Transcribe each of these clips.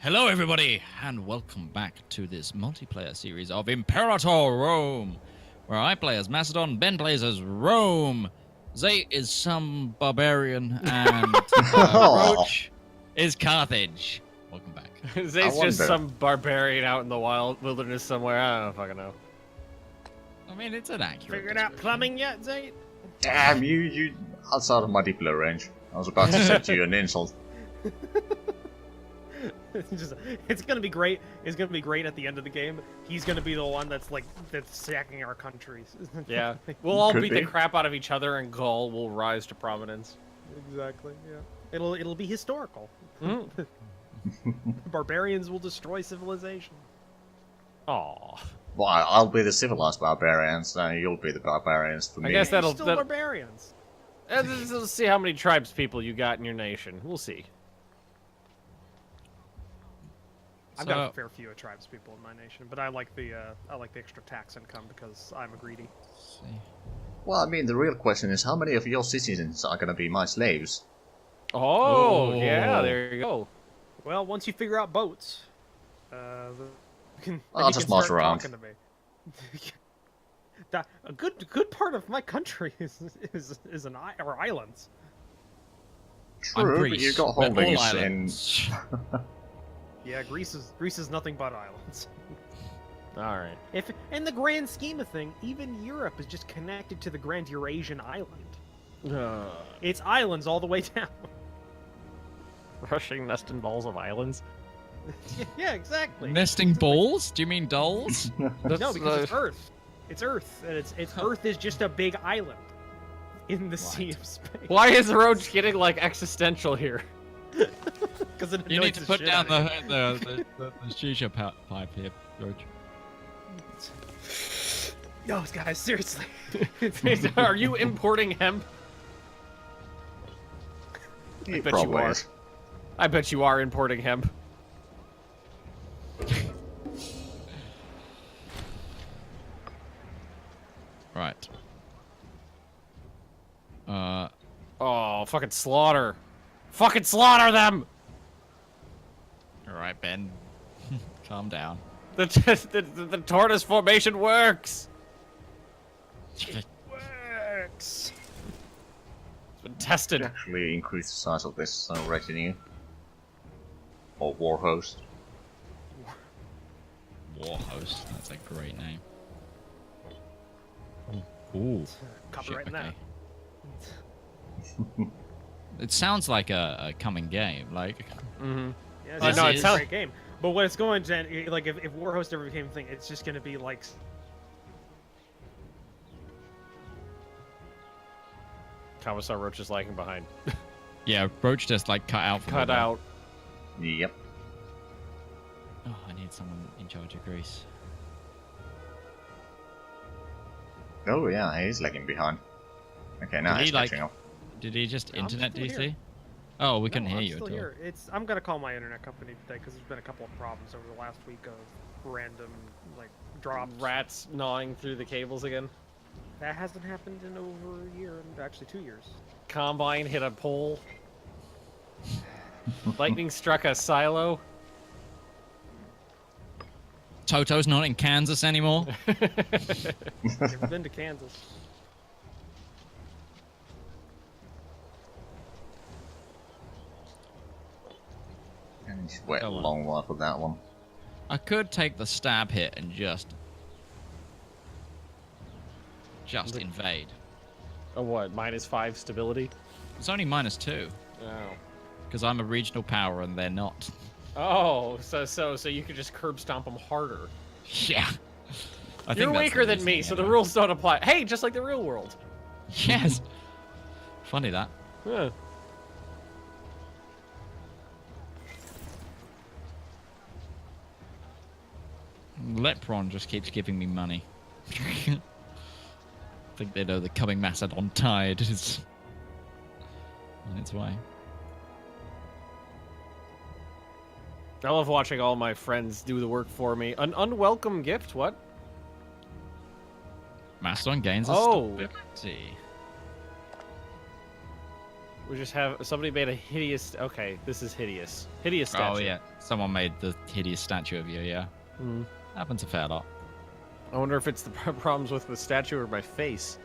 Hello, everybody, and welcome back to this multiplayer series of Imperator Rome, where I play as Macedon, Ben plays as Rome, Zay is some barbarian, and Roach is Carthage. Welcome back. Zay's just some barbarian out in the wilderness somewhere. I don't fucking know. I mean, it's an accurate Figured out plumbing yet, Zay? Damn, you outside of my Diplo range. I was about to send you an insult. It's gonna be great. It's gonna be great at the end of the game. He's gonna be the one that's sacking our countries. Yeah, we'll all Could beat be. the crap out of each other, and Gaul will rise to prominence. Exactly. Yeah. It'll be historical. Mm. Barbarians will destroy civilization. Aw. Well, I'll be the civilized barbarians, and you'll be the barbarians for me. I guess They're that'll. still that- barbarians. Let's see how many tribes people you got in your nation. We'll see. I've So- got a fair few tribes people in my nation, but I like the extra tax income because I'm a greedy. Let's see. Well, I mean, the real question is how many of your citizens are gonna be my slaves? Oh, Oh. yeah, there you go. Well, once you figure out boats, I'll just march around. talking to me. A good part of my country is islands. I'm True, but Greece, you got but all holdings in. islands. Yeah, Greece is nothing but islands. All right. If in the grand scheme of thing, even Europe is just connected to the Grand Eurasian Island. It's islands all the way down. Rushing nesting balls of islands. Yeah, exactly. Nesting balls? Do you mean dolls? No, because it's Earth. It's Earth, and it's Earth is just a big island in the sea of space. Why is Roach getting like existential here? Because You need to put down the shisha pipe here, George. No, guys, seriously. Are you importing hemp? He bet you probably are. is. I bet you are importing hemp. Right. Oh, fucking slaughter. Fucking slaughter them! All right, Ben. Calm down. The tortoise formation works! Works. It's been tested. Actually, increase the size of this retinue. Or war host. Warhost. That's a great name. Ooh. Copyright Shit, that. okay. It sounds like a coming game. Like, Mm-hmm. Yeah, This no, is- it's a great game. But what it's going to, like, if Warhost ever became a thing, it's just going to be like. Commissar Roach is lagging behind. yeah, Roach just like cut out. From Cut the- out. Yep. Oh, I need someone in charge of Greece. Oh yeah, he's lagging behind. Okay, now Did he's he, like- catching up. Did he just I'm internet still DC? here. Oh, we couldn't No, hear I'm you still at all. here. I'm gonna call my internet company today because there's been a couple of problems over the last week of random like drops. Rats gnawing through the cables again. That hasn't happened in over a year, actually 2 years. Combine hit a pole. Lightning struck a silo. Toto's not in Kansas anymore. Never been to Kansas. And he's wait a Oh, well. long while for that one. I could take the stab hit and just invade. Oh, what? -5 stability? It's only -2 Oh. because I'm a regional power and they're not. Oh, so you could just curb stomp them harder. Yeah. I You're think that's weaker the than me, reasoning so the anyway. rules don't apply. Hey, just like the real world. Yes. Funny that. Huh. Lepron just keeps giving me money. I think they know the coming Macedon tide is on its way. I love watching all my friends do the work for me. An unwelcome gift? What? Macedon gains a Oh. stability. We just have somebody made a hideous. Okay, this is hideous. Hideous statue. Oh yeah, someone made the hideous statue of you. Yeah, happens a fair lot. I wonder if it's the problems with the statue or my face.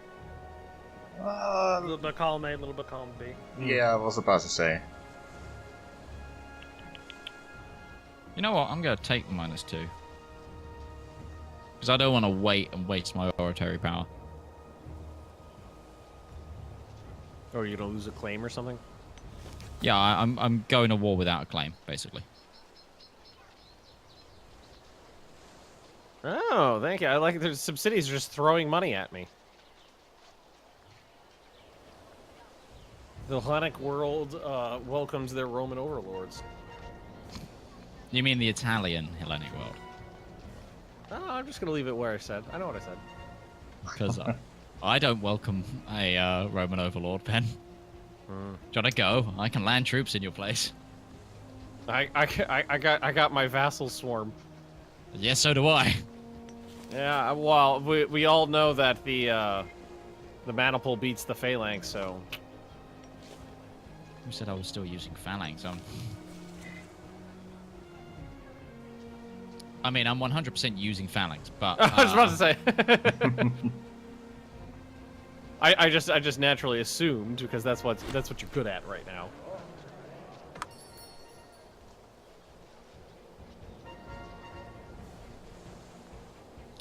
A little bit of column A, a little bit of column B. Yeah, I was about to say. You know what? I'm gonna take the -2 because I don't want to wait and waste my oratory power. Or are you gonna lose a claim or something? Yeah, I'm going to war without a claim, basically. Oh, thank you. I like there's some cities just throwing money at me. The Hellenic world welcomes their Roman overlords. You mean the Italian Hellenic world? Oh, I'm just gonna leave it where I said. I know what I said. Because I don't welcome a Roman overlord, Ben. Do you want to go? I can land troops in your place. I got my vassal swarm. Yes, so do I. Yeah, well, we all know that the maniple beats the phalanx, so. Who said I was still using phalanx? I mean, I'm 100% using phalanx, but I was about to say. I just naturally assumed because that's what you're good at right now.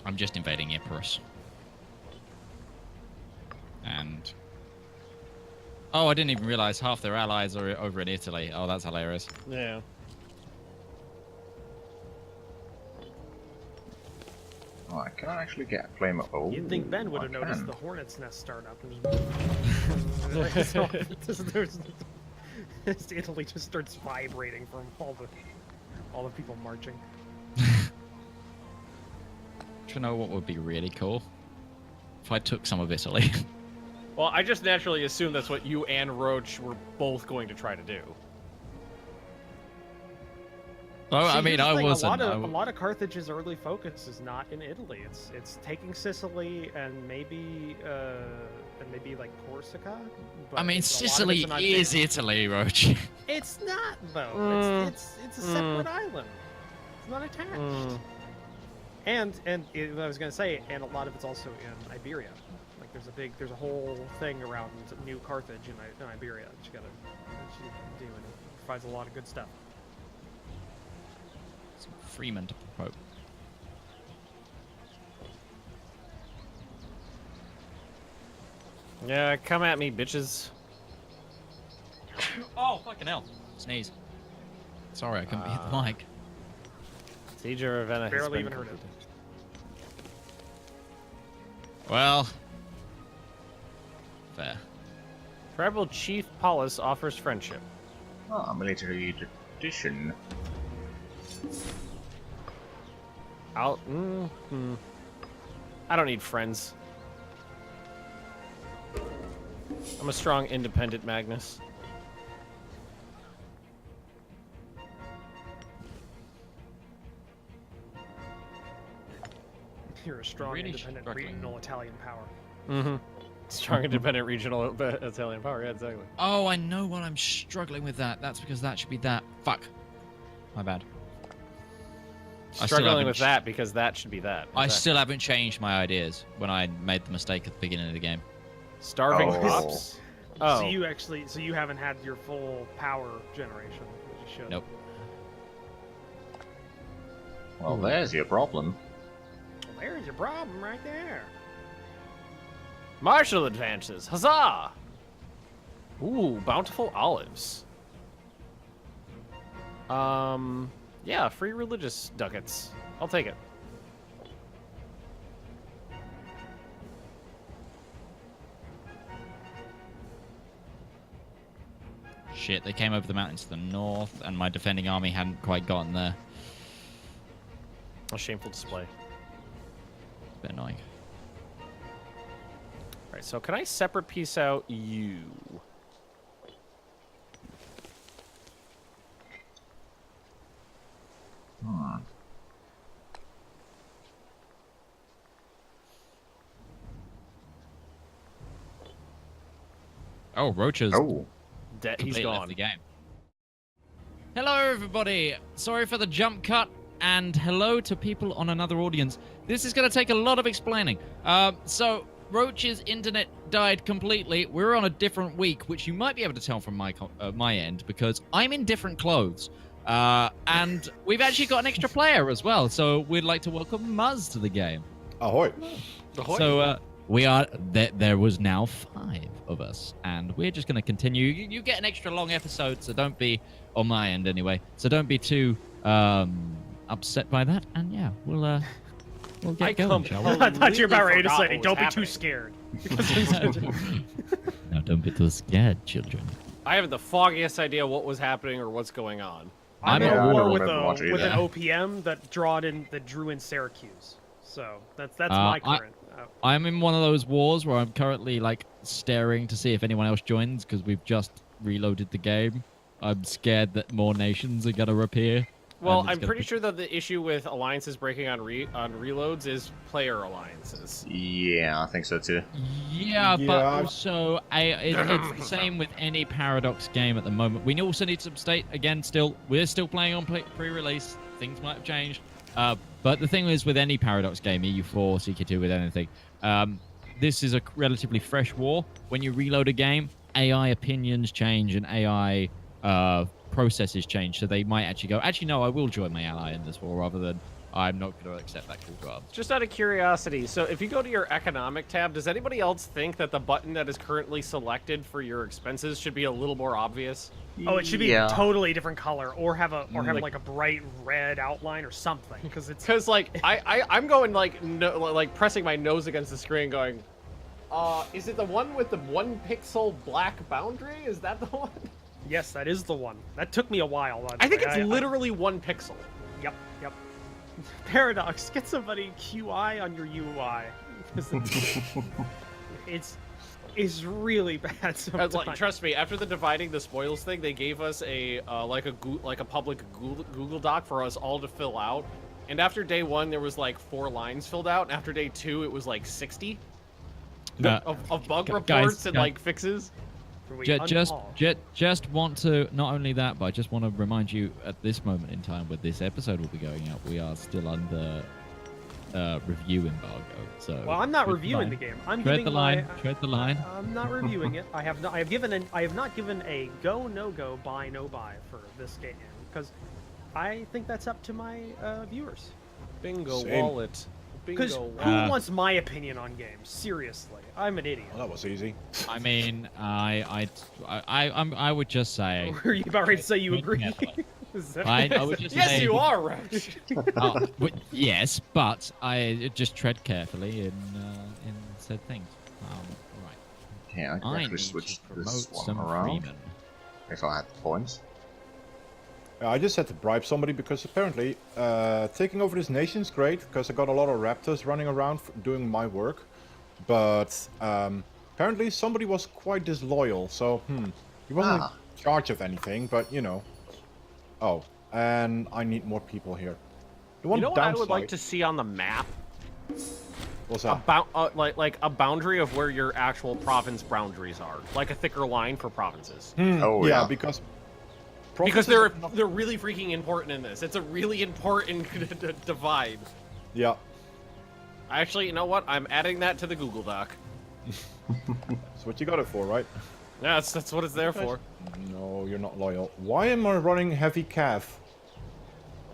I'm just invading Epirus. And oh, I didn't even realize half their allies are over in Italy. Oh, that's hilarious. Yeah. Oh, I can't actually get a claim. Oh, You'd think Ben would have I noticed can. the hornet's nest start up. Italy just starts vibrating from all the people marching. Do you know what would be really cool? If I took some of Italy. Well, I just naturally assumed that's what you and Roach were both going to try to do. Oh, See, I mean, here's the I thing, wasn't. A lot of Carthage's early focus is not in Italy. It's taking Sicily and maybe like Corsica. But I mean, a lot of it's Sicily in is Iberia. Italy, Roach. It's not though. It's a separate island. It's not attached. And I was gonna say, and a lot of it's also in Iberia. Like there's a whole thing around New Carthage in Iberia that you do, and it provides a lot of good stuff. Some Freeman to promote. Yeah, come at me, bitches. Oh, fucking hell. Sneeze. Sorry, I couldn't hit the mic. Siege of Ravenna has Barely been even heard it. completed. Well, fair. Tribal Chief Paulus offers friendship. Ah, military tradition. I don't need friends. I'm a strong, independent Magnus. You're a strong, Really independent, struggling. regional Italian power. Mm-hmm. Strong, independent, regional Italian power. Yeah, exactly. Oh, I know why I'm struggling with that. That's because that should be that. Fuck. My bad. I still Struggling haven't with that because that should be that. I Exactly. still haven't changed my ideas when I made the mistake at the beginning of the game. Starving Oh. cops. Oh. So you haven't had your full power generation, which you should. Nope. Well, there's your problem. Well, there's your problem right there. Martial advances. Huzzah! Ooh, bountiful olives. Yeah, free religious ducats. I'll take it. Shit, they came over the mountains to the north, and my defending army hadn't quite gotten there. A shameful display. It's a bit annoying. Alright, so can I separate piece out you? Hmm. Oh, Roaches. Oh, He's completely left gone. the game. Hello, everybody. Sorry for the jump cut, and hello to people on another audience. This is going to take a lot of explaining. So, Roach's internet died completely. We're on a different week, which you might be able to tell from my end, because I'm in different clothes. And we've actually got an extra player as well, so we'd like to welcome Muzz to the game. Ahoy. Ahoy. So, we are there was now 5 of us, and we're just going to continue. You get an extra long episode, so don't be, on my end anyway, so don't be too upset by that. And yeah, we'll get going, shall we? I thought you were about ready to forgot say, what "Don't was be too happening." scared." No, don't be too scared, children. I haven't the foggiest idea what was happening or what's going on. I'm I'm in a a war war with, with with an either. OPM that drew in Syracuse. So that's my I- current. I'm in one of those wars where I'm currently like staring to see if anyone else joins because we've just reloaded the game. I'm scared that more nations are gonna appear. Well, and it's I'm gonna pretty be- sure that the issue with alliances breaking on reloads is player alliances. Yeah, I think so too. Yeah, but Yeah. also it's the same with any Paradox game at the moment. We also need some state again. We're still playing on pre-release. Things might have changed. But the thing is, with any Paradox game, EU4, CK2, with anything, this is a relatively fresh war. When you reload a game, AI opinions change and AI processes change, so they might actually go, actually, no, I will join my ally in this war, rather than I'm not going to accept that cool job. Just out of curiosity, so if you go to your economic tab, does anybody else think that the button that is currently selected for your expenses should be a little more obvious? Oh, it should be Yeah. a totally different color, or have Like- like a bright red outline or something, because it's. Because like I'm going like like pressing my nose against the screen, going, is it the one with the 1 pixel black boundary? Is that the one? Yes, that is the one. That took me a while. by the I think way. it's literally 1 pixel. Yep. Paradox, get somebody QI on your UI. 'Cause it's really bad sometimes. Like, trust me, after the dividing the spoils thing, they gave us a like a public Google Doc for us all to fill out. And after day 1, there was like 4 lines filled out. And after day 2, it was like 60 of bug guys, reports and guys. like fixes. We Just want to, not only that, but I just want to remind you at this moment in time where this episode will be going out, we are still under review embargo. So Well, I'm not tread reviewing the line. game. I'm Tread giving the line. Tread the line. I'm not reviewing it. I have not given a go no go buy no buy for this game because I think that's up to my viewers. Bingo Same. wallet. Because Bingo who wallet. wants my opinion on games? Seriously, I'm an idiot. Well, that was easy. I mean, I would just say. Were you about ready to say you tread agree? carefully. Is that- I would just Yes, say, you are, Roach. yes, but I just tread carefully in said things. Right. Yeah, I can I actually need switch to promote this one some around freemen. if I had the points. I just had to bribe somebody because apparently taking over this nation's great because I got a lot of raptors running around doing my work. But apparently somebody was quite disloyal, so he wasn't Ah. in charge of anything, but you know. Oh, and I need more people here. The one You know what I downside would like to see on the map? was that. About like a boundary of where your actual province boundaries are, like a thicker line for provinces. Oh, yeah, yeah. because Because provinces are not- they're really freaking important in this. It's a really important divide. yeah. Actually, you know what? I'm adding that to the Google Doc. That's what you got it for, right? Yeah, that's what it's there for. No, you're not loyal. Why am I running heavy calf?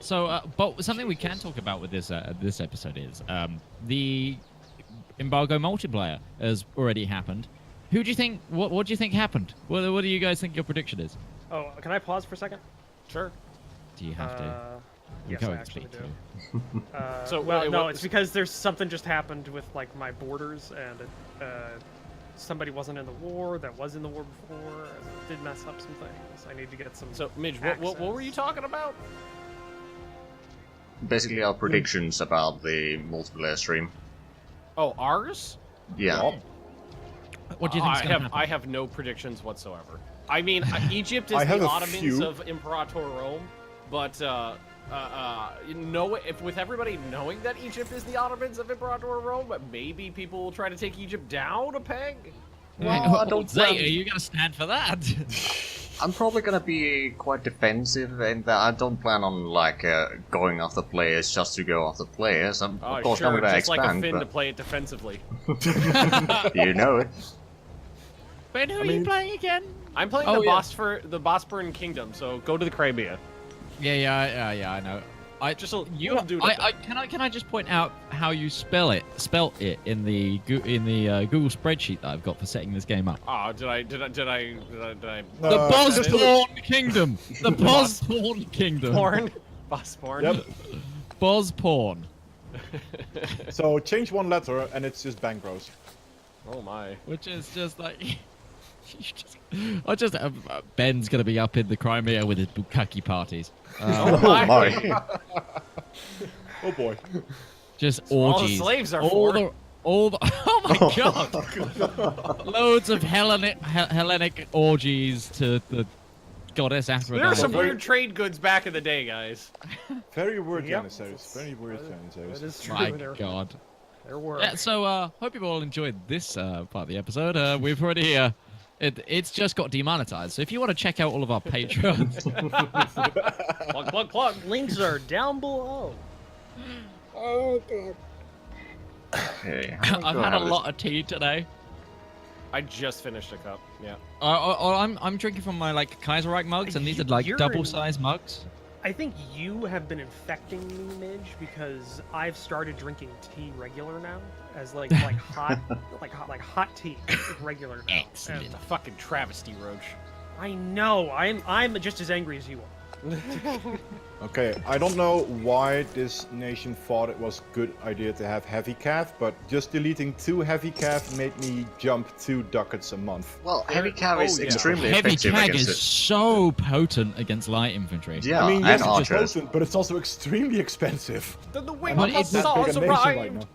So, but something we can talk about with this this episode is the embargo multiplayer has already happened. Who do you think? What do you think happened? What do you guys think your prediction is? Oh, can I pause for a second? Sure. Do you have to? You Yes, go I and actually speak do. to. So, well, wait, no, what- it's because there's something just happened with like my borders, and somebody wasn't in the war that was in the war before. It did mess up some things. I need to get some. So, Midge, what were you talking about? Basically, our predictions about the multiplayer stream. Oh, ours? Yeah. What do you think's I gonna have happen? I have no predictions whatsoever. I mean, Egypt is I have the a Ottomans few. of Imperator Rome, but you know, if with everybody knowing that Egypt is the Ottomans of Imperator Rome, maybe people will try to take Egypt down a peg. Well, I don't Zay, plan- are you gonna stand for that? I'm probably gonna be quite defensive, and I don't plan on like going after players just to go after players. Of course, sure, I'm gonna just like a expand, Finn to but play it defensively. you know it. Ben, who are you playing again? I'm playing Oh, the yeah. the Bosporan Kingdom, so go to the Crimea. Yeah, I know. you'll do it. Can I just point out how you spelt it in the Google spreadsheet that I've got for setting this game up? Oh, did I? The Uh, Bosborn Kingdom. The Bosborn Kingdom. Porn? Bosporn? Yep. Bosporn. So change one letter and it's just Bang Bros. Oh my. Which is just like. Ben's gonna be up in the Crimea with his bukkake parties. Oh my. Oh boy. Just All the orgies. slaves are all for. the oh my god! Loads of Hellenic orgies to the goddess Aphrodite. There were some Very- weird trade goods back in the day, guys. Very weird Yep. Janissaries. Very weird Janissaries. That is true. My there, god. there were. Yeah, so hope you all enjoyed this part of the episode. We've already it's just got demonetized. So if you want to check out all of our patrons, Plug. Links are down below. Okay, I've had a lot of tea today. I just finished a cup. Yeah. I'm drinking from my like Kaiserreich mugs, and these are like You're double-sized mugs. I think you have been infecting me, Midge, because I've started drinking tea regular now, as like hot hot tea regular now. Excellent. It's a fucking travesty, Roach. I know. I'm just as angry as you are. Okay, I don't know why this nation thought it was a good idea to have heavy calf, but just deleting 2 heavy calf made me jump 2 ducats a month. Well, heavy cav is yeah. extremely Heavy effective tag against is it. so potent against light infantry. Yeah, I mean, and yes, it's archers. potent, but it's also extremely expensive. Then the But wing it's That saws big a nation right arrived.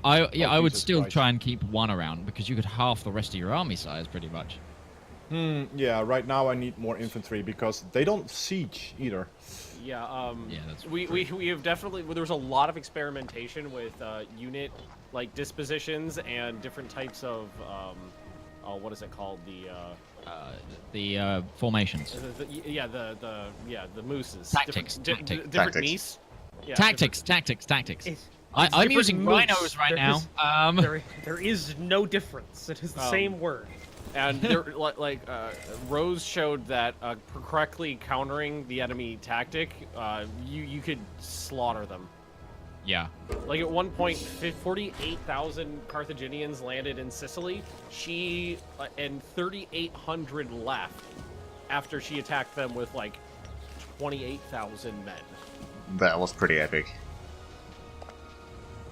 now. I would Jesus still Christ. try and keep 1 around because you could half the rest of your army size pretty much. Yeah, right now I need more infantry because they don't siege either. Yeah, Yeah, that's we have definitely, there was a lot of experimentation with unit like dispositions and different types of what is it called, The formations. the mooses, Tactics, different tactics. different Tactics. mise. Yeah, Tactics. It's I'm different using moves. rhinos right There now. is- there is no difference. It is the same word. And there, Rose showed that correctly countering the enemy tactic, you could slaughter them. Yeah. Like at one point, 48,000 Carthaginians landed in Sicily. She and 3,800 left after she attacked them with like 28,000 men. That was pretty epic.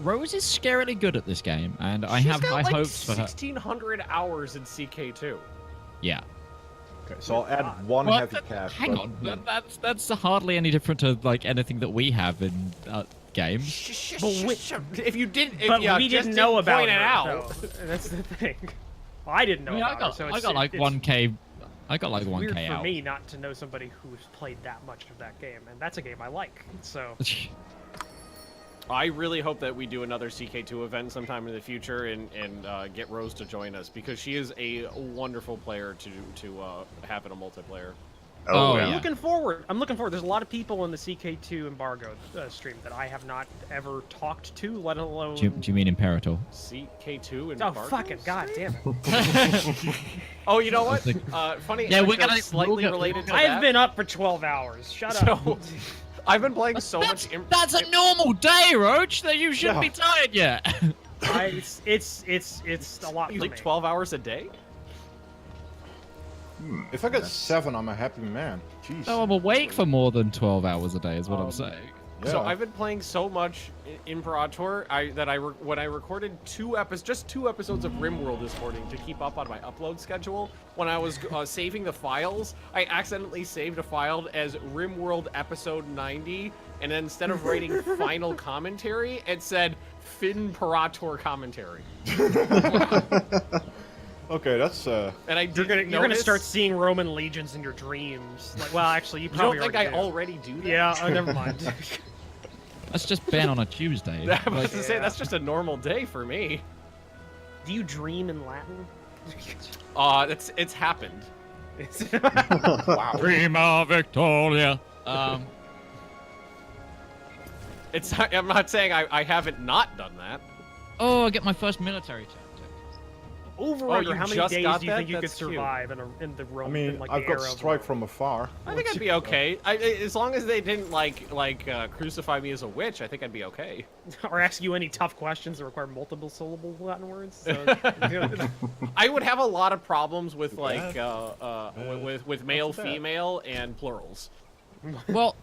Rose is scarily good at this game, and I She's have got high like hopes for her. 1,600 hours in CK2. Yeah. Okay, so I'll add 1 Well, heavy calf. Hang but- on, that's hardly any different to like anything that we have in games. If you didn't, if But you we just didn't know about point it her, out. though. That's the thing. I didn't know I mean, about her, so I it's, got like it's 1k. I got like weird 1k for out. me not to know somebody who's played that much of that game, and that's a game I like. So I really hope that we do another CK2 event sometime in the future and get Rose to join us because she is a wonderful player to have in a multiplayer. Oh, yeah. yeah. I'm looking forward. There's a lot of people in the CK2 embargo stream that I have not ever talked to, let alone. Do you mean Imperator? CK2 and Oh fucking god damn it! Oh, you know what? Funny. Yeah, we're anecdote gonna- slightly we'll get- related to I've that. been up for 12 hours. Shut up. So, I've been playing so much. That's a normal day, Roach. That you shouldn't Yeah. be tired yet. It's a lot You for like me. 12 hours a day? If I get 7, I'm a happy man. Jeez. No, I'm awake for more than 12 hours a day, is what I'm saying. Yeah. So I've been playing so much Imperator when I recorded 2 episodes of RimWorld this morning to keep up on my upload schedule. When I was saving the files, I accidentally saved a file as RimWorld episode 90, and then instead of writing final commentary, it said Finperator commentary. Okay, that's And I You're didn't gonna notice- start seeing Roman legions in your dreams. Like, well, actually, you You probably don't think I already already do that? do. Yeah. Oh, never mind. That's just Ben on a Tuesday. I was Like, to say that's just a normal day for me. Do you dream in Latin? It's happened. Wow. Prima Victoria. I'm not saying I haven't not done that. Oh, I get my first military tactic. Over Oh, under, you how many just days got do you that? think you could That's cute. survive in the I Rome? mean, in, like, I've the got era of strike Rome? from afar. I think I'd be okay. As long as they didn't crucify me as a witch, I think I'd be okay. Or ask you any tough questions that require multiple syllable Latin words. So, I would have a lot of problems with like Bad. with male, Not too bad. female, and plurals. Well,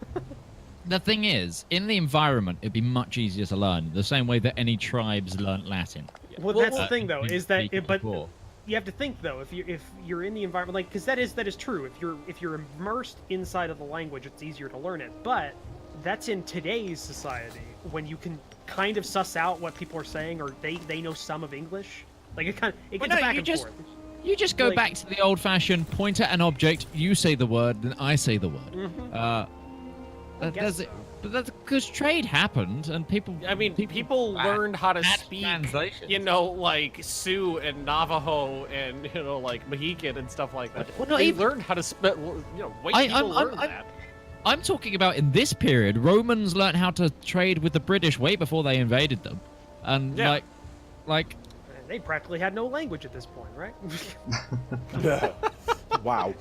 the thing is, in the environment, it'd be much easier to learn, the same way that any tribes learnt Latin. well, that's the Uh, thing, though, you is that speak it but before. you have to think though, if you're in the environment, like, because that is true. If you're immersed inside of the language, it's easier to learn it. But that's in today's society, when you can kind of suss out what people are saying, or they know some of English. Like it Well, gets no, back you and just- forth. You just go Like- back to the old-fashioned point at an object, you say the word, then I say the word. Mhm. guess so. But that's because trade happened, and people... I mean, people learned how to Bad speak, translations. you know, like Sioux and Navajo and, you know, like Mohican and stuff like that. Well, not they even- learned how to spell, you know, white I- people I'm- learned I'm- that. I'm talking about in this period, Romans learnt how to trade with the British way before they invaded them. And, Yeah. like... They practically had no language at this point, right? Wow.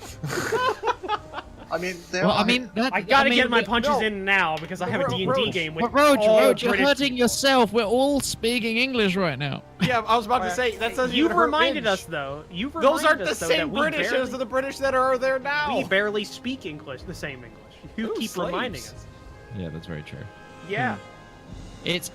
I mean, there Well, are... I mean, that, I gotta mean, get my we- punches no. in now because I have a D&D Roach. game with But Roach, all you're British hurting people. yourself. We're all speaking English right now. Yeah, I was about to say, that doesn't You've even hurt reminded Midge. us, though. You've Those reminded aren't the us, though, same that we British as barely- the British that are there now. We barely speak English, the same English. You Ooh, keep slaves. reminding us. Yeah, that's very true. Yeah. It's...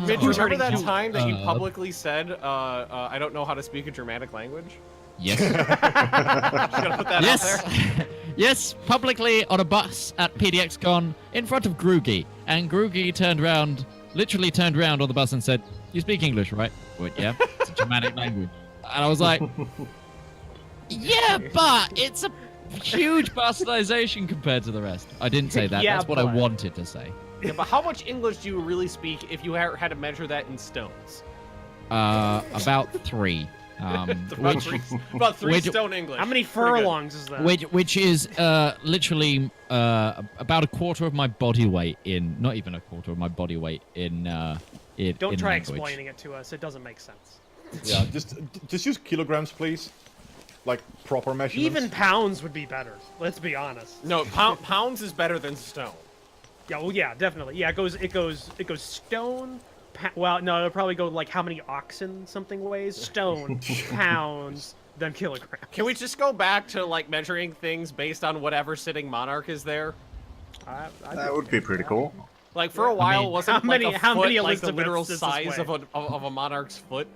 Midge, Oh. remember that You- time that you publicly said, I don't know how to speak a Germanic language? Yes. Just gonna put that out Yes, there. yes, publicly on a bus at PDXCon in front of Groogy, and Groogy literally turned around on the bus and said, "You speak English, right?" Well, yeah, it's a Germanic language, and I was like, "Yeah, but it's a huge bastardization compared to the rest." I didn't say that. Yeah, That's what I but- wanted to say. Yeah, but how much English do you really speak if you had to measure that in stones? About 3. About three which- stone English. How many Pretty good. furlongs is that? which is literally about a quarter of my body weight in, not even a quarter of my body weight in Don't in try language. explaining it to us. It doesn't make sense. Yeah, just use kilograms, please. Like proper measurements. Even pounds would be better. Let's be honest. No, pounds is better than stone. Yeah, well, yeah, definitely. Yeah, it goes stone. Well, no, it'll probably go like how many oxen something weighs. Stone, pounds, then kilograms. Can we just go back to like measuring things based on whatever sitting monarch is there? That would be pretty cool. Like for a while, mean, wasn't how many- like a how foot many like the Elizabeths literal does this size weigh? of a monarch's foot?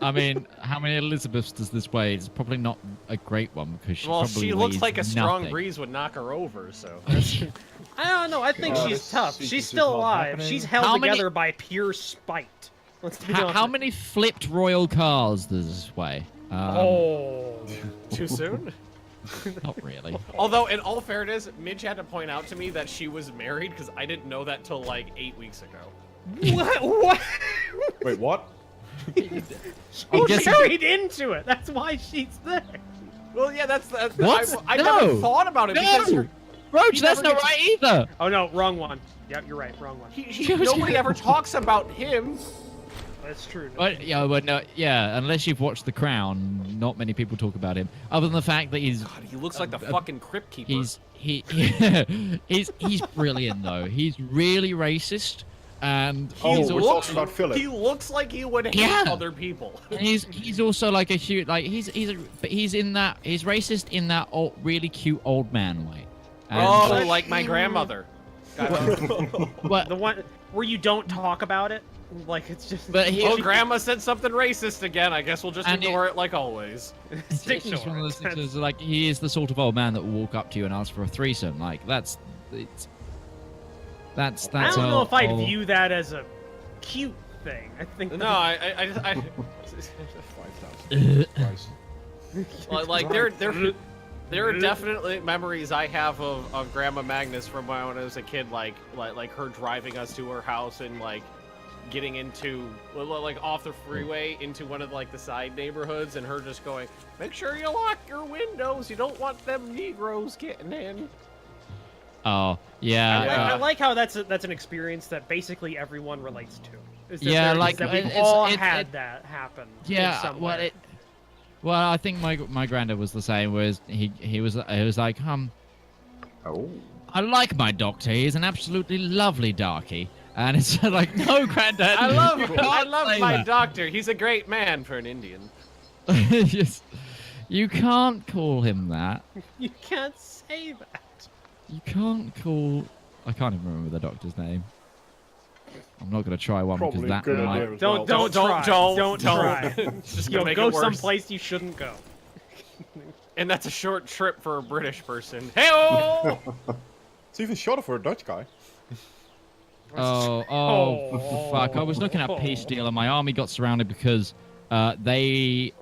I mean, how many Elizabeths does this weigh? It's probably not a great one because she Well, probably she looks weighs like a strong nothing. breeze would knock her over. So I don't know. I think God, she's this tough. sequence She's is still not alive. happening. She's held How many- together by pure spite. Let's be How honest. many flipped royal cars does this weigh? Oh. too soon. Not really. Although, in all fairness, Midge had to point out to me that she was married because I didn't know that till like 8 weeks ago. What? Wait, what? I guess She married into it. That's why she's there. Well, yeah, that's What? I No. never thought about it because No! Roach, He that's never not gets- right either! Oh no, wrong one. Yep, you're right. Wrong one. nobody ever talks about him. That's true. But no, unless you've watched The Crown, not many people talk about him. Other than the fact that he's God, he looks like the fucking crypt keeper. he's brilliant though. He's really racist, and Oh, he's we're also, talking about Philip. He looks like he would hate Yeah. other people. and he's also like a huge he's in that he's racist in that really cute old man way. And, Oh, like my grandmother. but The one where you don't talk about it, like it's just. But he- Oh, Grandma said something racist again. I guess we'll just And ignore it like always. it's just one of those things. Like he is the sort of old man that will walk up to you and ask for a threesome. Like that's. I don't know all- if I'd all- view that as a cute thing. I think. No, I 5,000. Twice. like there are definitely memories I have of Grandma Magnus from when I was a kid, like her driving us to her house and like getting into like off the freeway into one of like the side neighborhoods, and her just going, "Make sure you lock your windows. You don't want them Negroes getting in." Oh, yeah. I like how that's an experience that basically everyone relates to. Is that Yeah, is like, that we've it's- all it- had it- that happen. in Yeah, some well, way. well, I think my granddad was the same. Whereas he was like, Oh. I like my doctor. He's an absolutely lovely darky. And it's like, no, granddad. I you love can't say my that." doctor. He's a great man for an Indian. Yes. You can't call him that. You can't say that. You can't call. I can't even remember the doctor's name. I'm not gonna try one Probably because a good that might. idea as well. Don't try. Just You'll gonna make go it worse. someplace you shouldn't go. And that's a short trip for a British person. Hey! It's even shorter for a Dutch guy. Oh, fuck. I was looking at peace deal and my army got surrounded because they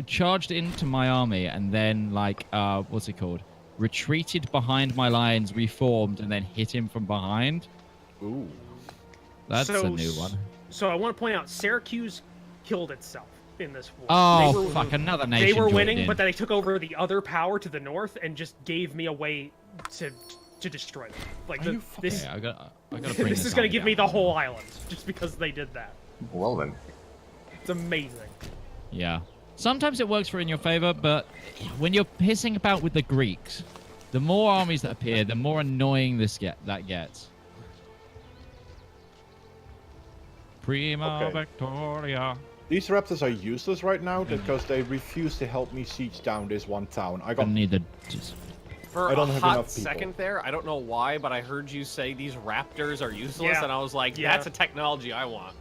charged into my army and then, like, what's it called? Retreated behind my lines, reformed, and then hit him from behind. Ooh. That's So a new one. So I want to point out, Syracuse killed itself in this war. Oh, They were- fuck. Another nation. They were joined winning, in. but they took over the other power to the north and just gave me a way to destroy them. Like Are you fucking- this, Okay, I gotta bring this this is gonna army give down. me the whole island just because they did that. Well then. It's amazing. Yeah. Sometimes it works for in your favor, but when you're pissing about with the Greeks, the more armies that appear, the more annoying that gets. Prima Okay. Victoria. These raptors are useless right now because they refuse to help me siege down this one town. I I got need the. Just, For I don't a have hot enough people. second there, I don't know why, but I heard you say these raptors are useless, Yeah. and I was like, Yeah. that's a technology I want.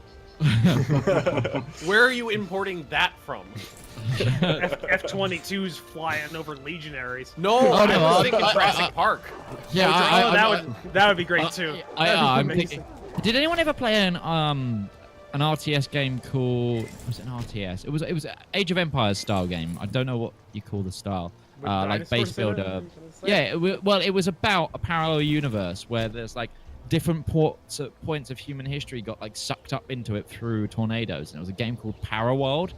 Where are you importing that from? F-22s flying over legionaries. No, Oh, I no, was I- thinking I- Jurassic Park. yeah, That would be great too. I'm Amazing. thinking. Did anyone ever play an RTS game called? Was it an RTS? It was an Age of Empires style game. I don't know what you call the style. With Like base dinosaurs in it, builder. I'm gonna say? Yeah, well, it was about a parallel universe where there's like different points of human history got like sucked up into it through tornadoes, and it was a game called Paraworld.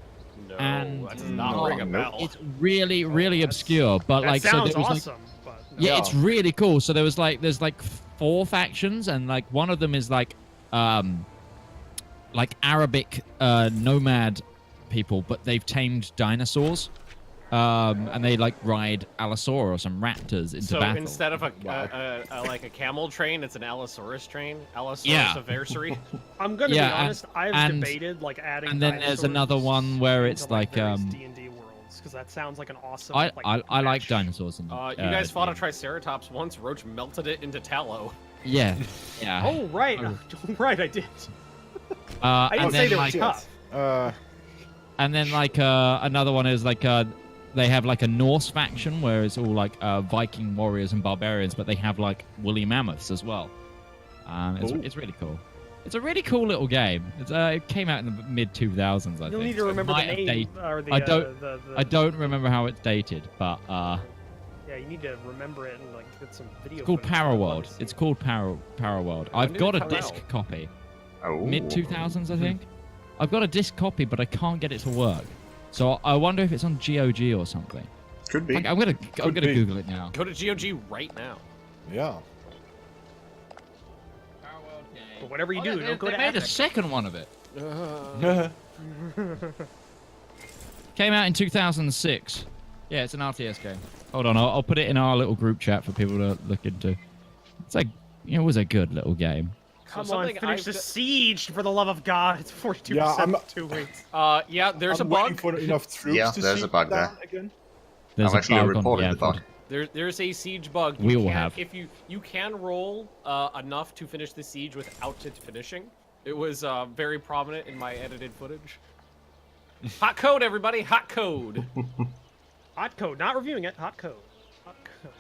No, And- that does not No, ring a nope. bell. It's really, really that's- obscure, but That like sounds so there was awesome. But no. yeah, Yeah. it's really cool. So there's like 4 factions, and like one of them is like Arabic nomad people, but they've tamed dinosaurs. And they like ride Allosaurus and raptors into So battle. instead of Wow. like a camel train, it's an Allosaurus train. Allosaurus Yeah. anniversary. I'm gonna Yeah, be honest. I've and- debated like adding. and then there's dinosaurs another one where into, it's like various D&D worlds because that sounds like an awesome. I like like match. dinosaurs. And, You guys fought a yeah. Triceratops once. Roach melted it into tallow. Yeah. Oh right, Oh. right. I did. I I didn't say they were tough. And then like another one is like they have like a Norse faction where it's all like Viking warriors and barbarians, but they have like woolly mammoths as well. Ooh. It's really cool. It's a really cool little game. It came out in the mid 2000s. I You'll think. need to so it remember the might have name dated- or the. I don't- The, I don't remember how it's dated, but Yeah, you need to remember it and like get some video. it's called footage. I'd love Paraworld. to see It's it. called Paraworld. I've did got it a come disc out? copy. Oh. Mid 2000s, I think. I've got a disc copy, but I can't get it to work. So I wonder if it's on GOG or something. Could be. Like, I'm gonna be. Google it now. Go to GOG right now. Yeah. But whatever you do, they, don't go they to made a Epic. second one of it. Came out in 2006. Yeah, it's an RTS game. Hold on, I'll put it in our little group chat for people to look into. It's like, it was a good little game. Come on, something finish I've the d- siege for the love of God. It's 42% Yeah, I'm- in 2 weeks. Yeah, there's I'm a waiting bug. for enough troops Yeah, to there's a siege bug down there. again. There's I've actually bug on- reported yeah, the bug. There's a siege bug. We all can- have. If you can roll enough to finish the siege without it finishing. It was very prominent in my edited footage. Hot code, everybody! Hot code. Hot code. Not reviewing it. Hot code. Hot code.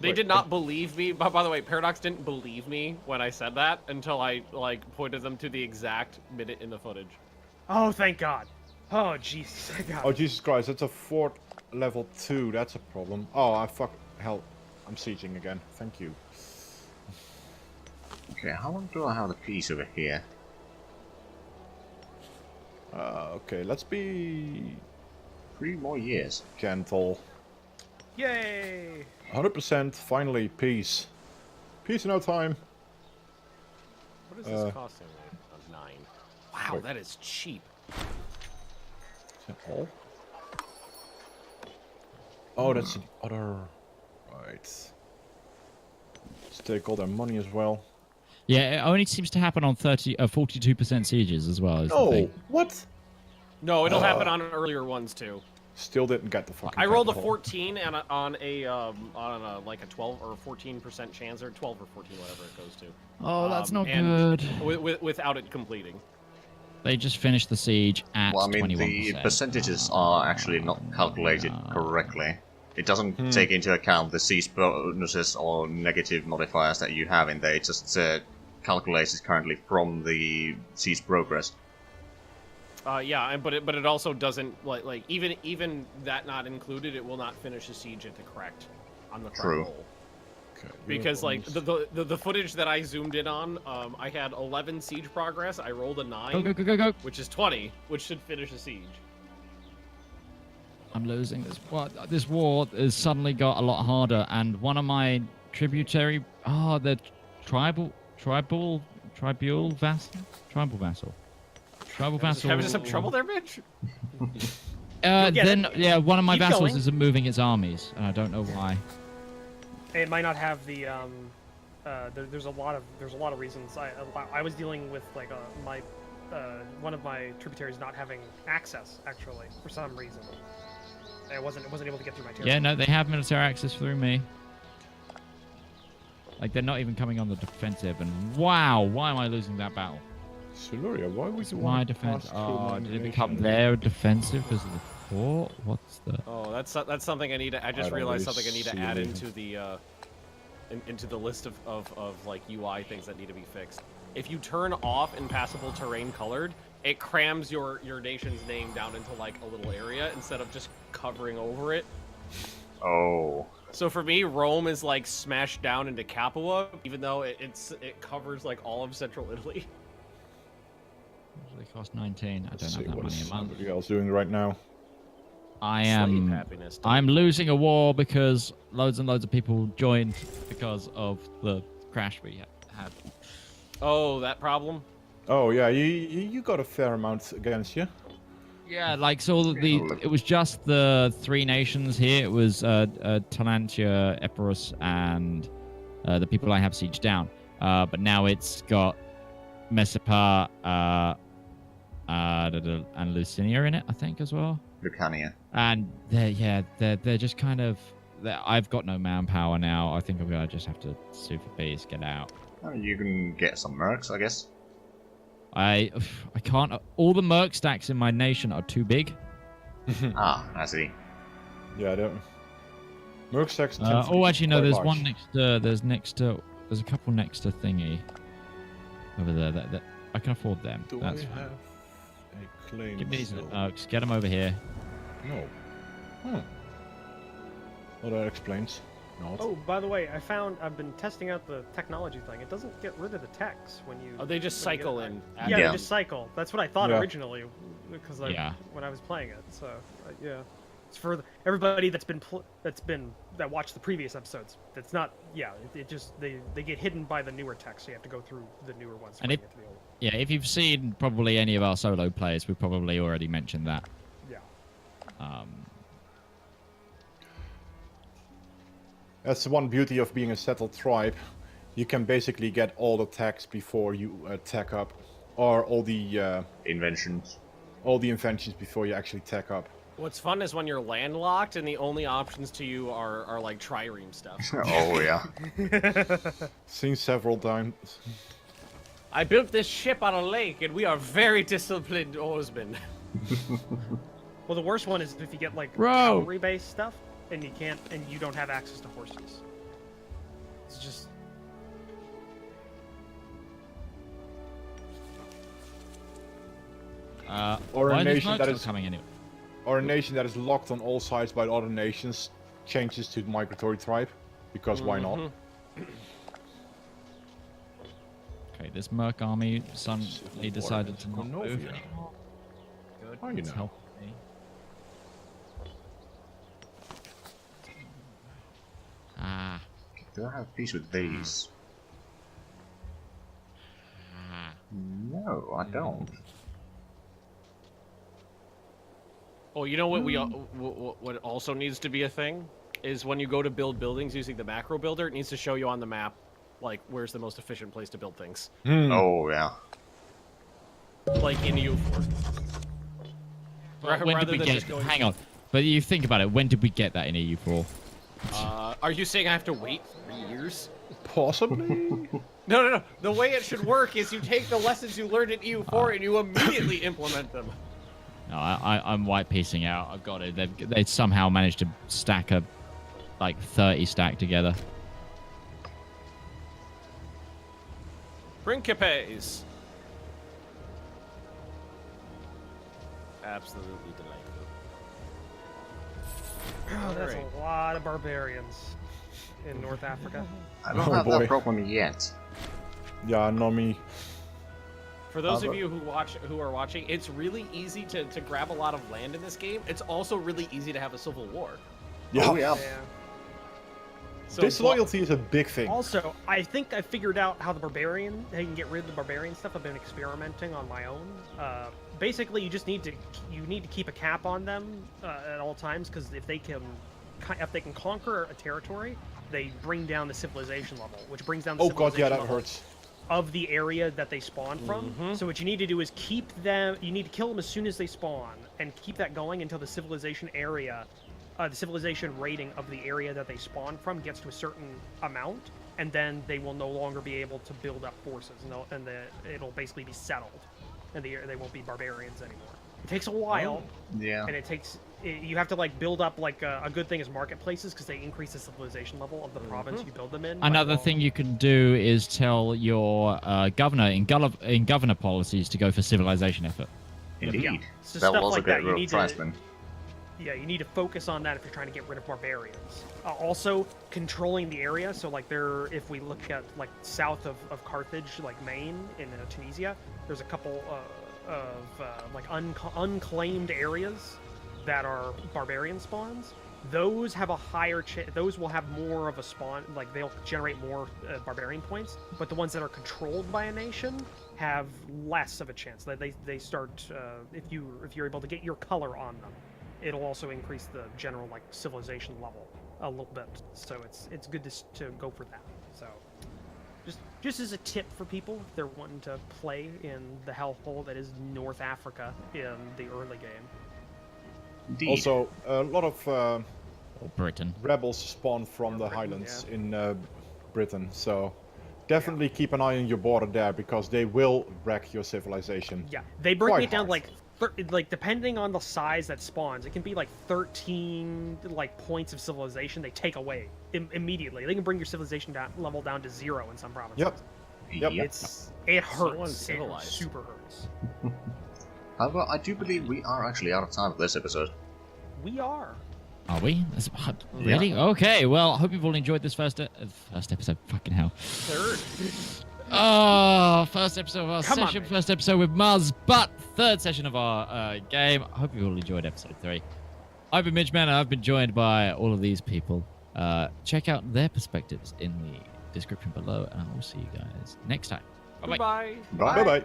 They did not believe me. By the way, Paradox didn't believe me when I said that until I like pointed them to the exact minute in the footage. Oh, thank God. Oh, Jesus. I got Oh it. Jesus Christ, that's a fort level 2. That's a problem. Oh, hell, I'm sieging again. Thank you. Okay, how long do I have the piece over here? Okay, let's be 3 more years. gentle. Yay! 100%, finally, peace. Peace in no time. What is this costing me? 9. Wow, Wait. that is cheap. Is that all? Oh, that's the other... Right. Let's take all their money as well. Yeah, it only seems to happen on 42% sieges as well. Is the Oh, thing. what? No, it'll happen on earlier ones too. Still didn't get the fucking I rolled a capital. 14 and on a like a 12 or 14% chance, or 12 or 14, whatever it goes to. Oh, that's not and good. Without it completing. They just finished the siege at Well, I mean, 21%. the percentages are actually not calculated correctly. It doesn't take into account the siege bonuses or negative modifiers that you have in there. It just calculates it currently from the siege progress. Yeah, but it also doesn't like even that not included, it will not finish a siege at the correct True. roll. Okay, Because like the footage that I zoomed in on, I had 11 siege progress. I rolled a 9, Go. which is 20, which should finish a siege. I'm losing this. What? This war has suddenly got a lot harder, and one of my tributary... Oh, the tribal vassal? Tribal vassal. Tribal vassal. Having some trouble there, bitch? One of my Keep vassals going. isn't moving its armies, and I don't know why. It might not have the there's a lot of reasons. I was dealing with like my one of my tributaries not having access actually for some reason. It wasn't able to get through my territory. Yeah, no, they have military access through me. Like, they're not even coming on the defensive, and wow, why am I losing that battle? Salluvia, why would you My want to defense. pass through Oh, my did it nation? become their defensive because of the fort? What's the... Oh, that's something I need to. I just don't realized really something I need to see add a into the into the list of like UI things that need to be fixed. If you turn off impassable terrain colored, it crams your nation's name down into like a little area instead of just covering over it. Oh. So for me, Rome is like smashed down into Capua, even though it covers like all of central Italy. They cost 19. I Let's don't see have that what money is a month. somebody else doing right now. I Slave am. happiness. I'm losing a war because loads and loads of people joined because of the crash we had. Oh, that problem. Oh yeah, you got a fair amount against you. Yeah, like so it was just the 3 nations here. It was Talantia, Epirus, and the people I have sieged down. But now it's got Messapa and Lucinia in it, I think, as well. Lucania. And they're just kind of... I've got no manpower now. I think I'm going to just have to sue for peace, get out. Oh, you can get some mercs, I guess. I can't... All the merc stacks in my nation are too big. Ah, I see. Yeah, I don't. Merc stacks. Actually, no. There's one next to... There's a couple next to thingy. Over there. That I can afford them. Do That's I fine. have a claim? Give me these still? mercs. Get them over here. No. Huh. Well, that explains. Not. Oh, by the way, I've been testing out the technology thing. It doesn't get rid of the text when you. Oh, they just when you cycle get- in. Yeah, Yeah. they just cycle. That's what I thought Yeah. originally, because Yeah. when I was playing it. So yeah, it's for everybody that watched the previous episodes. That's not. Yeah, it just they get hidden by the newer text, so you have to go through the newer ones. to And bring it- it to the old. Yeah, if you've seen probably any of our solo players, we've probably already mentioned that. Yeah. That's the one beauty of being a settled tribe. You can basically get all the tax before you tech up, or all the Inventions. inventions before you actually tech up. What's fun is when you're landlocked and the only options to you are like trireme stuff. Oh, yeah. Seen several times. I built this ship on a lake and we are very disciplined oarsmen. Well, the worst one is if you get like Bro. cavalry-based stuff and you don't have access to horses. It's just. Or a why are these nation mercs that not is- coming anyway? Or a nation that is locked on all sides by other nations changes to migratory tribe, because why not? Okay, this Merc army suddenly decided to not move Konovia. anymore. Good. How you It's know? helping me. Ah. Do I have peace with these? Ah. No, I don't. Oh, you know what what also needs to be a thing is when you go to build buildings using the macro builder, it needs to show you on the map like where's the most efficient place to build things. Oh yeah. Like in EU4. Well, when did we get? Hang on. But you think about it. When did we get that in EU4? Are you saying I have to wait 3 years? Possibly. No. The way it should work is you take the lessons you learned in EU4 and you immediately implement them. No, I'm white piecing out. I've got it. They somehow managed to stack a like 30 stack together. Principes. Absolutely delightful. Oh, that's Alright. a lot of barbarians in North Africa. I don't Oh, have boy. that problem yet. Yeah, not me. For those of you who are watching, it's really easy to grab a lot of land in this game. It's also really easy to have a civil war. Yeah. Oh yeah. Yeah. So Disloyalty is a big thing. Also, I think I figured out how you can get rid of the barbarian stuff. I've been experimenting on my own. Basically, you need to keep a cap on them at all times, because if they can conquer a territory, they bring down the civilization level, which brings down the Oh god, yeah, civilization that level hurts. of the area that they spawn from. So what you need to do is keep them. You need to kill them as soon as they spawn, and keep that going until the civilization area. The civilization rating of the area that they spawn from gets to a certain amount, and then they will no longer be able to build up forces, and it'll basically be settled, and they won't be barbarians anymore. It takes a while, Yeah. and you have to like build up like a good thing is marketplaces, because they increase the civilization level of the province you build them in. Another thing you can do is tell your governor in governor policies to go for civilization effort. Indeed. Yeah. So That will stuff also like get that, you rid need of to- tribesmen. Yeah, you need to focus on that if you're trying to get rid of barbarians. Also, controlling the area. So, like, if we look at like south of Carthage, like Maine in Tunisia, there's a couple of unclaimed areas that are barbarian spawns. Those have a higher those will have more of a spawn, like they'll generate more barbarian points. But the ones that are controlled by a nation have less of a chance. They start if you're able to get your color on them. It'll also increase the general like civilization level a little bit. So it's good to go for that. So just as a tip for people if they're wanting to play in the hellhole that is North Africa in the early game. Indeed. Also, a lot of Or Britain. rebels spawn from the Britain, highlands in Britain, so definitely keep an eye on your border there, because they will wreck your civilization. Yeah, they break Quite it down hard. like depending on the size that spawns, it can be like 13 like points of civilization they take away immediately. They can bring your civilization level down to 0 in some provinces. Yep. Yep. It So hurts. It uncivilized. super hurts. However, I do believe we are actually out of time for this episode. We are. Are we? Really? Okay. Well, I hope you've all enjoyed this first episode. Fucking hell. Third. Oh, first episode of our Come on, session. mate. First episode with Muzz, but third session of our game. I hope you all enjoyed episode 3. I've been Midgeman, and I've been joined by all of these people. Check out their perspectives in the description below, and I will see you guys next time. Bye-bye. Goodbye. Bye. Bye bye.